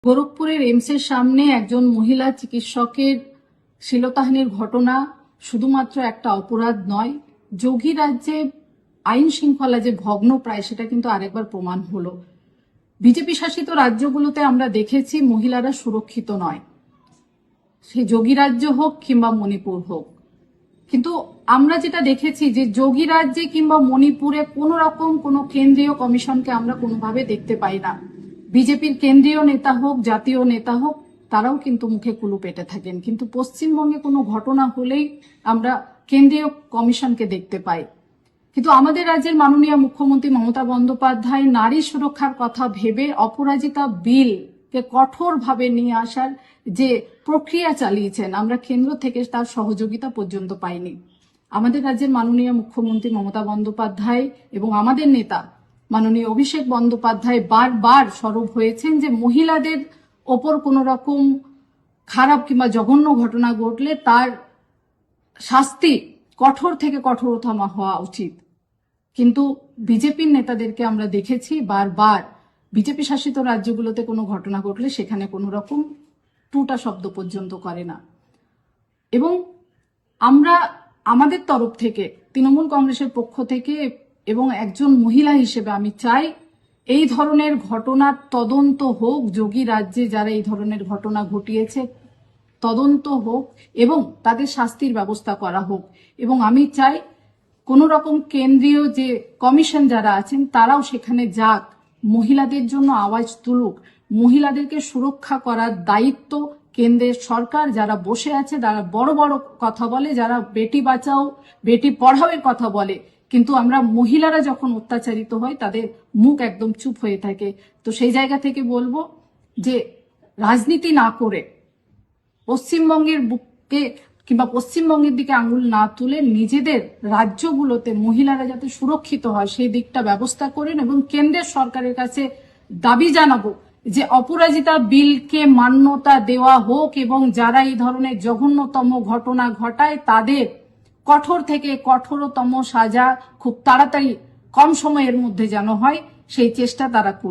গোরখপুরের এইমসের সামনে একজন মহিলা চিকিৎসকের শ্লীলতাহানির ঘটনা শুধুমাত্র একটা অপরাধ নয়, যোগী রাজ্যে আইন শৃঙ্খলা যে ভগ্ন প্রায় সেটা কিন্তু আরেকবার প্রমাণ হলো। বিজেপি শাসিত রাজ্যগুলোতে আমরা দেখেছি মহিলারা সুরক্ষিত নয়, সে যোগী রাজ্য হোক কিংবা মণিপুর হোক। কিন্তু আমরা যেটা দেখেছি যে যোগী রাজ্যে কিংবা মণিপুরে কোনো রকম কোনো কেন্দ্রীয় কমিশনকে আমরা কোনোভাবে দেখতে পাই না। বিজেপির কেন্দ্রীয় নেতা হোক, জাতীয় নেতা হোক, তারাও কিন্তু মুখে কুলু পেটে থাকেন, কিন্তু পশ্চিমবঙ্গে কোনো ঘটনা হলেই আমরা কেন্দ্রীয় কমিশনকে দেখতে পাই। কিন্তু আমাদের রাজ্যের মাননীয় মুখ্যমন্ত্রী মমতা বন্দ্যোপাধ্যায় নারী সুরক্ষার কথা ভেবে অপরাজিতা বিলকে কঠোরভাবে নিয়ে আসার যে প্রক্রিয়া চালিয়েছেন, আমরা কেন্দ্র থেকে তার সহযোগিতা পর্যন্ত পাইনি। আমাদের রাজ্যের মাননীয় মুখ্যমন্ত্রী মমতা বন্দ্যোপাধ্যায় এবং আমাদের নেতা মাননীয় অভিষেক বন্দ্যোপাধ্যায় বারবার সরব হয়েছেন যে মহিলাদের ওপর কোনো রকম খারাপ কিংবা জঘন্য ঘটনা ঘটলে তার শাস্তি কঠোর থেকে কঠোরতম হওয়া উচিত। কিন্তু বিজেপির নেতাদেরকে আমরা দেখেছি বারবার বিজেপি শাসিত রাজ্যগুলোতে কোনো ঘটনা ঘটলে সেখানে কোনো রকম টুটা শব্দ পর্যন্ত করে না। এবং আমরা আমাদের তরফ থেকে তৃণমূল কংগ্রেসের পক্ষ থেকে এবং একজন মহিলা হিসেবে আমি চাই এই ধরনের ঘটনার তদন্ত হোক, যোগী রাজ্যে যারা এই ধরনের ঘটনা ঘটিয়েছে তদন্ত হোক এবং তাদের শাস্তির ব্যবস্থা করা হোক। এবং আমি চাই কোন রকম কেন্দ্রীয় যে কমিশন যারা আছেন তারাও সেখানে যাক, মহিলাদের জন্য আওয়াজ তুলুক। মহিলাদেরকে সুরক্ষা করার দায়িত্ব কেন্দ্রের সরকার, যারা বসে আছে তারা বড় বড় কথা বলে, যারা বেটি বাঁচাও বেটি পড়াও এর কথা বলে, কিন্তু আমরা মহিলারা যখন অত্যাচারিত হয় তাদের মুখ একদম চুপ হয়ে থাকে। তো সেই জায়গা থেকে বলবো যে রাজনীতি না করে পশ্চিমবঙ্গের বুকে কিংবা পশ্চিমবঙ্গের দিকে আঙুল না তুলে নিজেদের রাজ্যগুলোতে মহিলারা যাতে সুরক্ষিত হয় সেই দিকটা ব্যবস্থা করেন। এবং কেন্দ্রের সরকারের কাছে দাবি জানাবো যে অপরাজিতা বিলকে মান্যতা দেওয়া হোক এবং যারা এই ধরনের জঘন্যতম ঘটনা ঘটায় তাদের কঠোর থেকে কঠোরতম সাজা খুব তাড়াতাড়ি কম সময়ের মধ্যে যেন হয় সেই চেষ্টা তারা করুক।